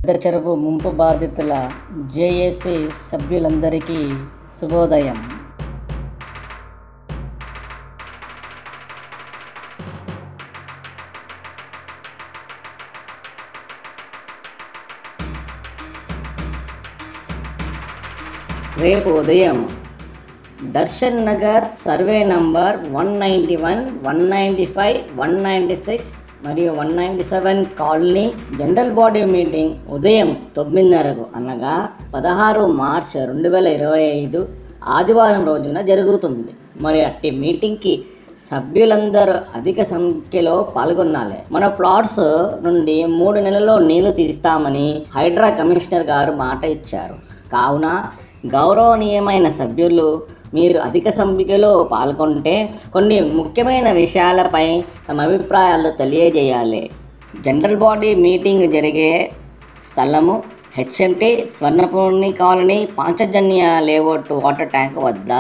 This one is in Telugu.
పెద్ద చెరువు ముంపు బాధితుల జేఏసీ సభ్యులందరికీ శుభోదయం. రేపు ఉదయం దర్శన్ నగర్ సర్వే నంబర్ 191, 195, 196 మరియు 197 కాలనీ జనరల్ బాడీ మీటింగ్ ఉదయం 9:30 అనగా 16 మార్చ్ 2025 ఆదివారం రోజున జరుగుతుంది. మరి అట్టి మీటింగ్కి సభ్యులందరూ అధిక సంఖ్యలో పాల్గొనాలి. మన ప్లాట్స్ నుండి 3 నెలల్లో నీళ్లు తీస్తామని హైడ్రా కమిషనర్ గారు మాట ఇచ్చారు. కావున గౌరవనీయమైన సభ్యులు మీరు అధిక సంఖ్యలో పాల్గొంటే కొన్ని ముఖ్యమైన విషయాలపై తమ అభిప్రాయాలు తెలియజేయాలి. జనరల్ బాడీ మీటింగ్ జరిగే స్థలము HMT Swarnapurni colony, Panchajanya layout water tank వద్ద.